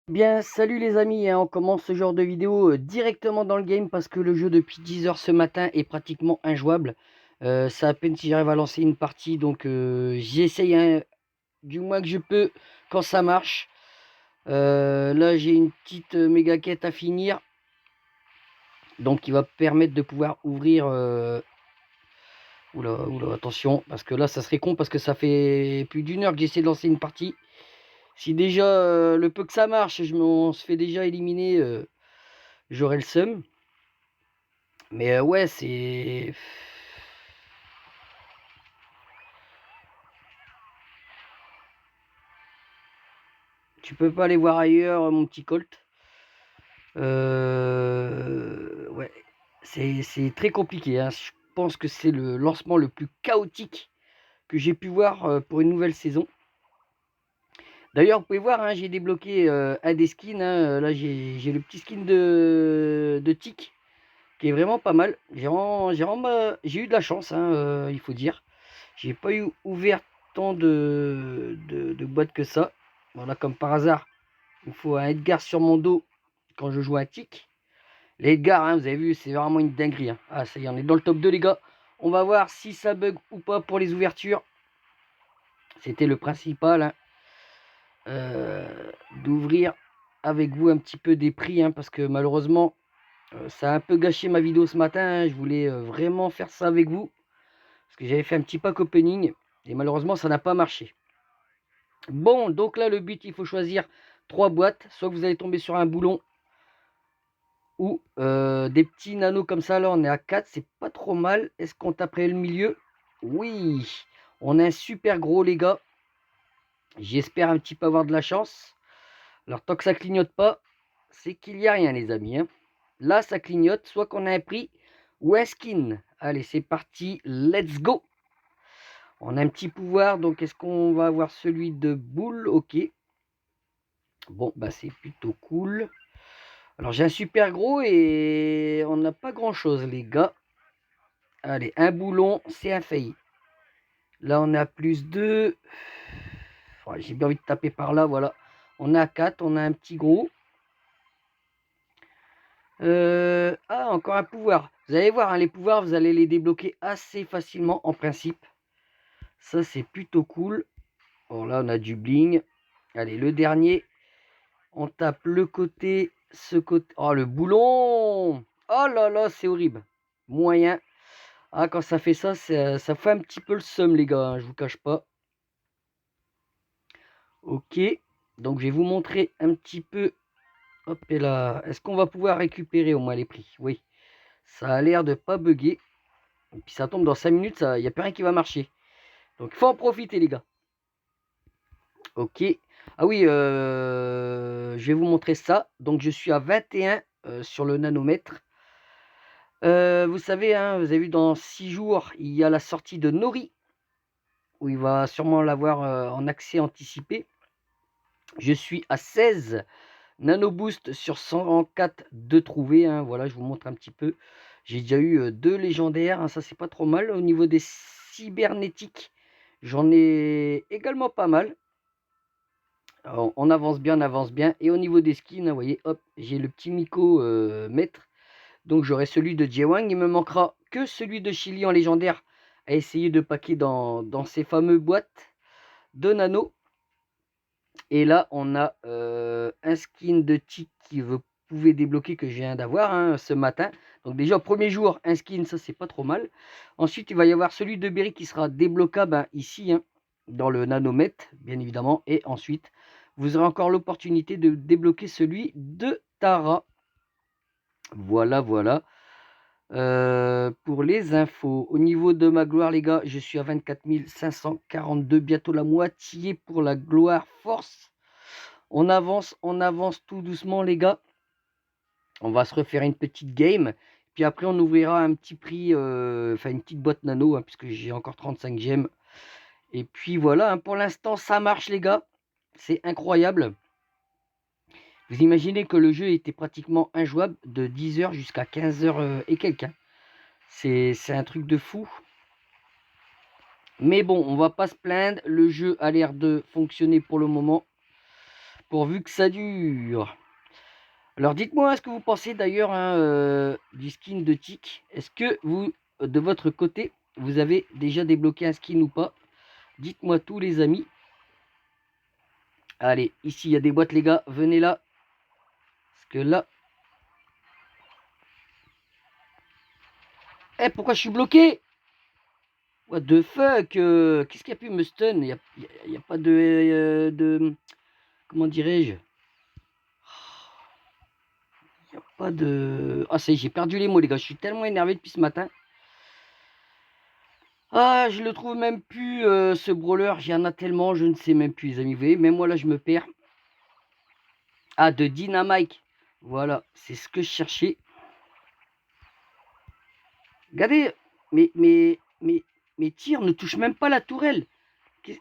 Bien, salut les amis, hein, on commence ce genre de vidéo directement dans le game parce que le jeu depuis 10 heures ce matin est pratiquement injouable. C'est à peine si j'arrive à lancer une partie, donc j'essaye hein, du moins que je peux quand ça marche. Là j'ai une petite méga quête à finir, donc qui va permettre de pouvoir ouvrir... Oula, oula, attention, parce que là ça serait con parce que ça fait plus d'une heure que j'essaie de lancer une partie. Si déjà le peu que ça marche, on se fait déjà éliminer, j'aurai le seum. Mais ouais, c'est... Tu peux pas aller voir ailleurs, mon petit Colt. Ouais, c'est très compliqué, hein. Je pense que c'est le lancement le plus chaotique que j'ai pu voir pour une nouvelle saison. D'ailleurs, vous pouvez voir, hein, j'ai débloqué un des skins. Hein. Là, j'ai le petit skin de Tic qui est vraiment pas mal. J'ai eu de la chance, hein, il faut dire. J'ai pas eu ouvert tant de boîtes que ça. Voilà, comme par hasard, il me faut un Edgar sur mon dos quand je joue à Tic. Les Edgar, hein, vous avez vu, c'est vraiment une dinguerie. Hein. Ah, ça y est, on est dans le top 2, les gars. On va voir si ça bug ou pas pour les ouvertures. C'était le principal, hein, d'ouvrir avec vous un petit peu des prix, hein, parce que malheureusement, ça a un peu gâché ma vidéo ce matin. Hein. Je voulais vraiment faire ça avec vous, parce que j'avais fait un petit pack opening, et malheureusement, ça n'a pas marché. Bon, donc là, le but, il faut choisir 3 boîtes. Soit vous allez tomber sur un boulon, ou des petits nanos comme ça. Là, on est à 4, c'est pas trop mal. Est-ce qu'on taperait le milieu? Oui, on a un super gros, les gars. J'espère un petit peu avoir de la chance. Alors, tant que ça clignote pas, c'est qu'il n'y a rien, les amis. Hein. Là, ça clignote, soit qu'on a un prix ou un skin. Allez, c'est parti, let's go. On a un petit pouvoir, donc est-ce qu'on va avoir celui de boule? Ok. Bon, bah c'est plutôt cool. Alors, j'ai un super gros et on n'a pas grand-chose, les gars. Allez, un boulon, c'est un failli. Là, on a plus 2. Ouais, j'ai bien envie de taper par là, voilà. On a 4, on a un petit gros. Ah, encore un pouvoir. Vous allez voir, hein, les pouvoirs, vous allez les débloquer assez facilement en principe. Ça, c'est plutôt cool. Bon, là, on a du bling. Allez, le dernier. On tape le côté, ce côté. Oh, le boulon! Oh là là, c'est horrible. Moyen. Ah, quand ça fait ça, ça fait un petit peu le seum, les gars. Hein, je vous cache pas. Ok. Donc, je vais vous montrer un petit peu. Hop, et là. Est-ce qu'on va pouvoir récupérer au moins les prix? Oui. Ça a l'air de pas bugger. Et puis, ça tombe dans 5 minutes. Il n'y a plus rien qui va marcher. Donc, il faut en profiter, les gars. Ok. Ah oui, je vais vous montrer ça. Donc, je suis à 21 sur le nanomètre. Vous savez, hein, vous avez vu, dans 6 jours, il y a la sortie de Nori, où il va sûrement l'avoir en accès anticipé. Je suis à 16 nanoboost sur 104 de trouver. Hein, voilà, je vous montre un petit peu. J'ai déjà eu 2 légendaires. Hein, ça, c'est pas trop mal. Au niveau des cybernétiques, j'en ai également pas mal. Alors, on avance bien, on avance bien. Et au niveau des skins, vous voyez, hop, j'ai le petit Miko maître. Donc j'aurai celui de Jewang. Il me manquera que celui de Chili en légendaire à essayer de paquer dans ces fameuses boîtes de nano. Et là, on a un skin de Tic qui vous pouvez débloquer que je viens d'avoir hein, ce matin. Donc déjà, premier jour, un skin, ça c'est pas trop mal. Ensuite, il va y avoir celui de Berry qui sera débloquable hein, ici, hein, dans le nanomètre, bien évidemment. Et ensuite, vous aurez encore l'opportunité de débloquer celui de Tara. Voilà, voilà. Pour les infos, au niveau de ma gloire, les gars, je suis à 24 542, bientôt la moitié pour la gloire force. On avance tout doucement, les gars. On va se refaire une petite game. Puis après, on ouvrira un petit prix, enfin une petite boîte nano, hein, puisque j'ai encore 35 gemmes. Et puis voilà, hein, pour l'instant, ça marche, les gars. C'est incroyable. Vous imaginez que le jeu était pratiquement injouable de 10 h jusqu'à 15 h et quelques. Hein. C'est un truc de fou. Mais bon, on va pas se plaindre. Le jeu a l'air de fonctionner pour le moment. pourvu que ça dure. Alors dites-moi ce que vous pensez d'ailleurs hein, du skin de Tic. Est-ce que vous, de votre côté, vous avez déjà débloqué un skin ou pas? Dites-moi tout les amis. Allez, ici il y a des boîtes les gars, venez là. Parce que là... Eh, pourquoi je suis bloqué? What the fuck qu'est-ce qui a pu me stun? Il y a pas de... Comment dirais-je? Il n'y a pas de... Ah ça y est, j'ai perdu les mots les gars. Je suis tellement énervé depuis ce matin. Ah, je le trouve même plus ce brawler. Il y en a tellement, je ne sais même plus les amis. Vous voyez, même moi là je me perds. Ah, de Dynamite. Voilà, c'est ce que je cherchais. Regardez, mes tirs ne touchent même pas la tourelle.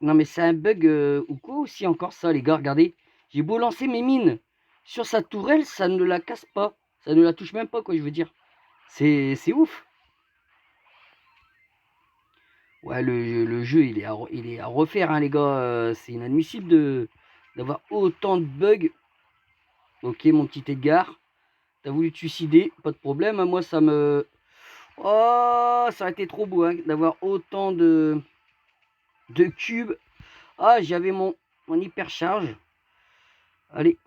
Non mais c'est un bug ou quoi aussi encore ça les gars, regardez. J'ai beau lancer mes mines sur sa tourelle, ça ne la casse pas. Ça ne la touche même pas quoi je veux dire. C'est ouf. Ouais le jeu il est à refaire hein, les gars. C'est inadmissible d'avoir autant de bugs. Ok mon petit Edgar. T'as voulu te suicider, pas de problème. Hein, moi ça me... Oh ça a été trop beau hein, d'avoir autant de cubes. Ah j'avais mon hypercharge. Allez.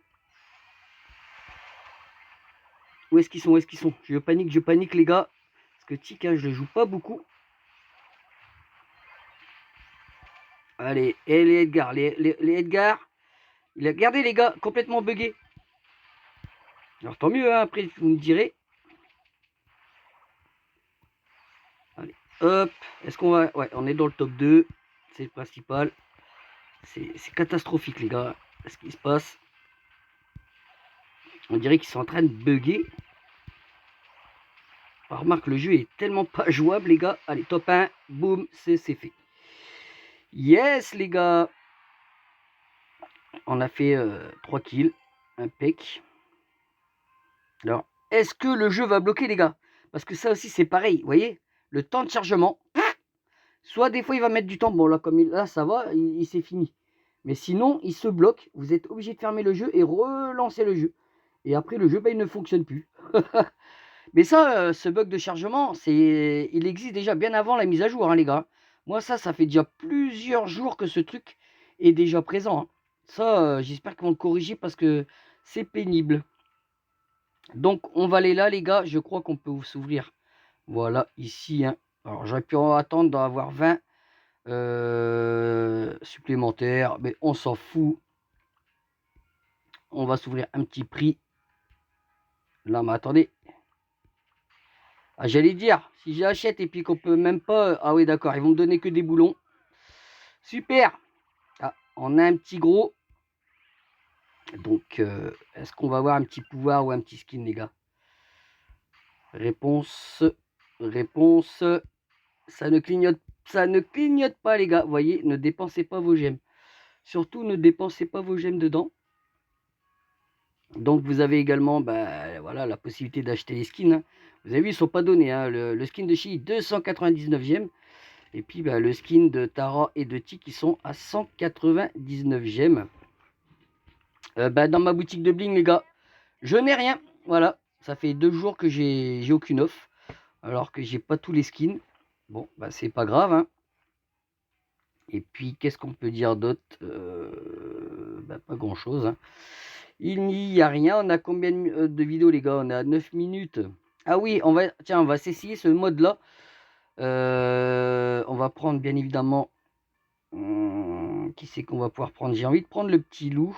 Où est-ce qu'ils sont? Où est-ce qu'ils sont? Je panique les gars. Parce que Tic, hein, je le joue pas beaucoup. Allez, et les Edgar. Les Edgar. Il a gardé les gars, complètement buggé. Alors tant mieux, hein, après vous me direz. Allez, hop. Est-ce qu'on va... Ouais, on est dans le top 2. C'est le principal. C'est catastrophique les gars. Ce qui se passe. On dirait qu'ils sont en train de bugger. Remarque, le jeu est tellement pas jouable les gars. Allez, top 1. Boum, c'est fait. Yes les gars. On a fait 3 kills. Impec. Alors, est-ce que le jeu va bloquer les gars? Parce que ça aussi c'est pareil, vous voyez? Le temps de chargement. Soit des fois il va mettre du temps. Bon là, comme là ça va, il c'est fini. Mais sinon, il se bloque. Vous êtes obligé de fermer le jeu et relancer le jeu. Et après le jeu, bah, il ne fonctionne plus. Mais ça, ce bug de chargement, il existe déjà bien avant la mise à jour, hein, les gars. Moi, ça fait déjà plusieurs jours que ce truc est déjà présent. Hein. Ça, j'espère qu'ils vont le corriger parce que c'est pénible. Donc, on va aller là, les gars. Je crois qu'on peut s'ouvrir. Voilà, ici. Hein. Alors, j'aurais pu attendre d'avoir 20 supplémentaires. Mais on s'en fout. On va s'ouvrir un petit prix. Là, mais attendez. Ah, j'allais dire, si j'achète et puis qu'on peut même pas... Ah oui, d'accord, ils vont me donner que des boulons. Super. Ah, on a un petit gros. Donc, est-ce qu'on va avoir un petit pouvoir ou un petit skin, les gars? Réponse. Ça ne clignote pas, les gars. Vous voyez, ne dépensez pas vos gemmes. Surtout, ne dépensez pas vos gemmes dedans. Donc, vous avez également voilà, la possibilité d'acheter les skins. Hein. Vous avez vu, ils ne sont pas donnés. Hein. Le skin de Chi, 299 gemmes. Et puis, le skin de Tara et de Tic, qui sont à 199 gemmes. Dans ma boutique de bling, les gars, je n'ai rien. Voilà, ça fait 2 jours que j'ai aucune offre. Alors que j'ai pas tous les skins. Bon, c'est pas grave. Hein. Et puis, qu'est-ce qu'on peut dire d'autre? Pas grand-chose. Hein. Il n'y a rien. On a combien de vidéos, les gars? On est à 9 minutes. Ah oui, on va s'essayer ce mode-là. On va prendre, bien évidemment... qui c'est qu'on va pouvoir prendre? J'ai envie de prendre le petit loup.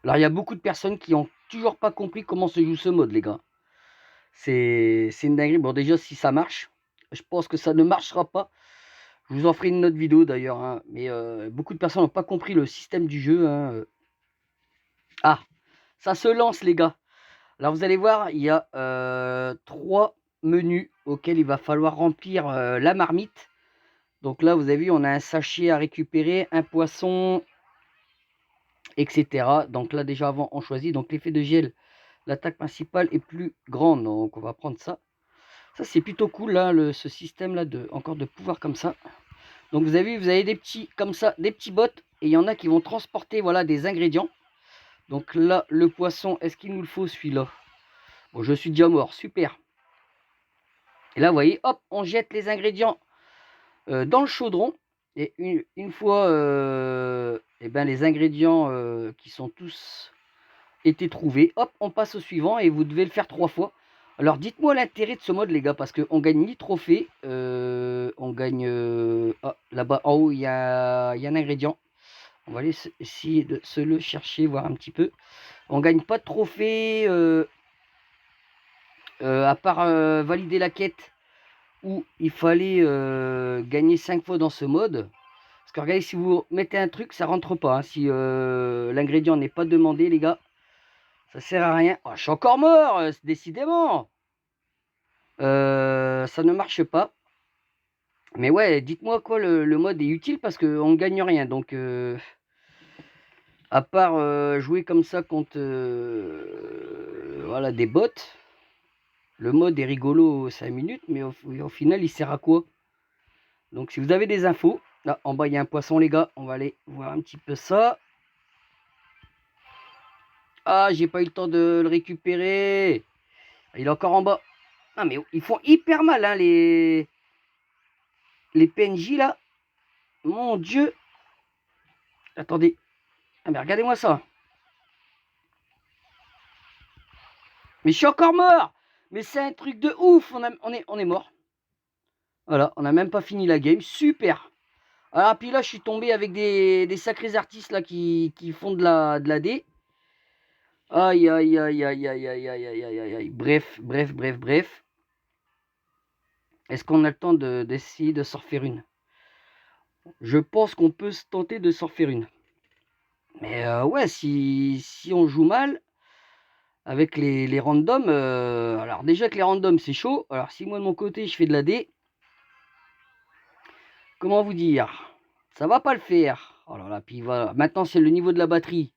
Alors, il y a beaucoup de personnes qui n'ont toujours pas compris comment se joue ce mode, les gars. C'est une dinguerie. Bon, déjà, si ça marche, je pense que ça ne marchera pas. Je vous en ferai une autre vidéo d'ailleurs. Hein. Mais beaucoup de personnes n'ont pas compris le système du jeu. Hein. Ah, ça se lance, les gars. Alors, vous allez voir, il y a 3 menus auxquels il va falloir remplir la marmite. Donc là, vous avez vu, on a un sachet à récupérer, un poisson, etc. Donc là, déjà avant, on choisit. Donc l'effet de gel, l'attaque principale est plus grande. Donc on va prendre ça. Ça, c'est plutôt cool, là, ce système-là, encore de pouvoir comme ça. Donc vous avez vu, vous avez des petits, comme ça, des petits bots. Et il y en a qui vont transporter, voilà, des ingrédients. Donc là, le poisson, est-ce qu'il nous le faut celui-là? Bon, je suis déjà mort, super. Et là, vous voyez, hop, on jette les ingrédients dans le chaudron. Et une fois eh ben, les ingrédients qui sont tous été trouvés, hop, on passe au suivant et vous devez le faire 3 fois. Alors dites-moi l'intérêt de ce mode les gars, parce qu'on gagne ni trophée, on gagne... ah, là-bas en haut, il y a un ingrédient. On va aller essayer de se le chercher, voir un petit peu. On gagne pas de trophée, à part valider la quête, où il fallait gagner 5 fois dans ce mode. Parce que regardez, si vous mettez un truc, ça rentre pas. Hein. Si l'ingrédient n'est pas demandé, les gars, ça sert à rien. Oh, je suis encore mort, décidément. Ça ne marche pas. Mais ouais, dites-moi quoi, le mode est utile parce qu'on ne gagne rien. Donc, à part jouer comme ça contre voilà, des bots, le mode est rigolo 5 minutes, mais au final, il sert à quoi? Donc, si vous avez des infos, là, en bas, il y a un poisson, les gars. On va aller voir un petit peu ça. Ah, j'ai pas eu le temps de le récupérer. Il est encore en bas. Ah, mais ils font hyper mal, hein, les PNJ, là. Mon Dieu. Attendez. Ah, mais regardez-moi ça. Mais je suis encore mort. Mais c'est un truc de ouf. On est mort. Voilà, on n'a même pas fini la game. Super. Alors, puis là, je suis tombé avec des sacrés artistes là qui font de la D. Aïe, aïe, aïe, aïe, aïe, aïe, aïe, aïe, aïe, aïe. Bref. Est-ce qu'on a le temps d'essayer de s'en refaire une? Je pense qu'on peut se tenter de s'en refaire une. Mais ouais, si on joue mal avec les randoms, alors déjà que les randoms c'est chaud. Alors si moi de mon côté je fais de la D, comment vous dire? Ça va pas le faire. Oh là là, puis voilà. Maintenant c'est le niveau de la batterie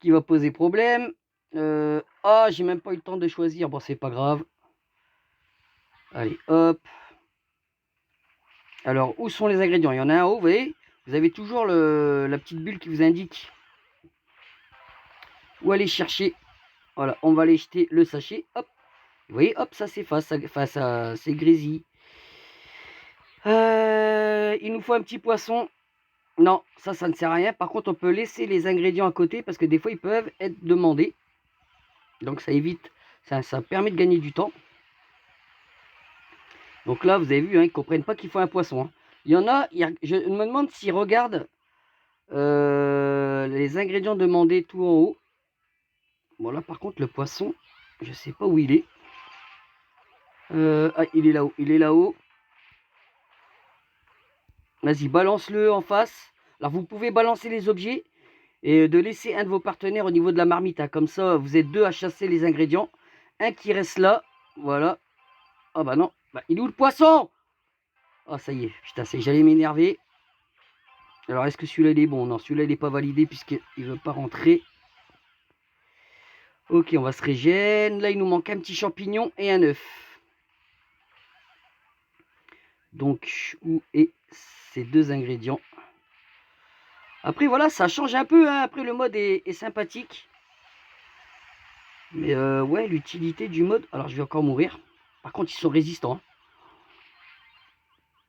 qui va poser problème. Ah, j'ai même pas eu le temps de choisir. Bon, c'est pas grave. Allez, hop. Alors, où sont les ingrédients? Il y en a un en haut, vous voyez? Vous avez toujours la petite bulle qui vous indique où aller chercher. Voilà, on va aller jeter le sachet. Hop. Vous voyez, hop, ça s'efface, c'est grésille. Il nous faut un petit poisson. Non, ça ne sert à rien. Par contre, on peut laisser les ingrédients à côté parce que des fois, ils peuvent être demandés. Donc, ça évite, ça permet de gagner du temps. Donc là, vous avez vu, hein, ils ne comprennent pas qu'il faut un poisson. Hein. Il y en a, je me demande s'ils regardent les ingrédients demandés tout en haut. Bon, là, par contre, le poisson, je ne sais pas où il est. Ah, il est là-haut, il est là-haut. Vas-y, balance-le en face. Alors, vous pouvez balancer les objets et de laisser un de vos partenaires au niveau de la marmite. Hein. Comme ça, vous êtes deux à chasser les ingrédients. Un qui reste là. Voilà. Ah bah non. Bah, il est où le poisson? Ah, ça y est. Putain, j'allais m'énerver. Alors, est-ce que celui-là, il est bon? Non, celui-là, il n'est pas validé puisqu'il ne veut pas rentrer. Ok, on va se régénérer. Là, il nous manque un petit champignon et un œuf. Donc, où est ces deux ingrédients? Après, voilà, ça change un peu. Hein. Après, le mode est sympathique. Mais ouais, l'utilité du mode... Alors, je vais encore mourir. Par contre, ils sont résistants. Hein.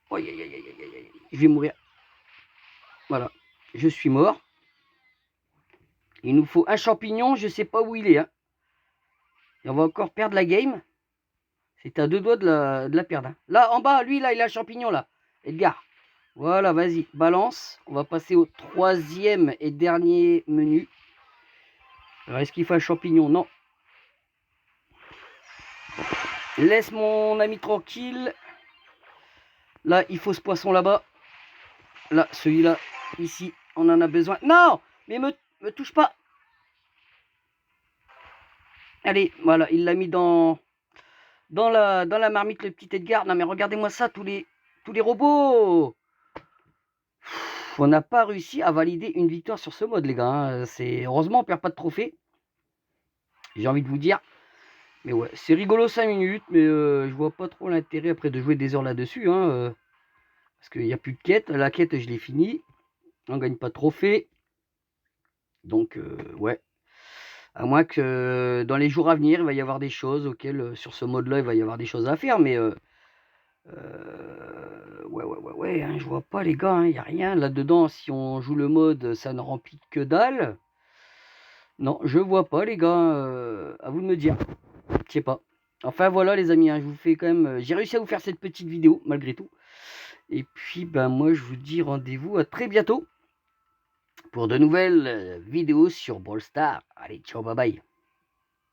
Oh, je vais mourir. Voilà, je suis mort. Il nous faut un champignon, je sais pas où il est. Hein. Et on va encore perdre la game. C'est à deux doigts de la perdre. Hein. Là, en bas, lui, là, il a le champignon, là. Edgar. Voilà, vas-y, balance. On va passer au troisième et dernier menu. Alors, est-ce qu'il faut un champignon? Non. Laisse mon ami tranquille. Là, il faut ce poisson là-bas. Là, celui-là, ici, on en a besoin. Non! Mais me touche pas. Allez, voilà, il l'a mis dans la marmite, le petit Edgar. Non, mais regardez-moi ça, tous les robots. On n'a pas réussi à valider une victoire sur ce mode, les gars. Hein. Heureusement, on perd pas de trophée. J'ai envie de vous dire. Mais ouais, c'est rigolo 5 minutes, mais je vois pas trop l'intérêt après de jouer des heures là-dessus. Hein, parce qu'il n'y a plus de quête. La quête, je l'ai finie. On gagne pas de trophée. Donc, ouais. À moins que dans les jours à venir, il va y avoir des choses auxquelles, sur ce mode-là, il va y avoir des choses à faire. Mais ouais, hein, je vois pas les gars, il n'y a rien là-dedans. Si on joue le mode, ça ne remplit que dalle. Non, je vois pas les gars, à vous de me dire. Je sais pas. Enfin voilà les amis, hein, je vous fais quand même. J'ai réussi à vous faire cette petite vidéo malgré tout. Et puis ben moi je vous dis rendez-vous à très bientôt pour de nouvelles vidéos sur Brawl Stars. Allez, ciao, bye bye.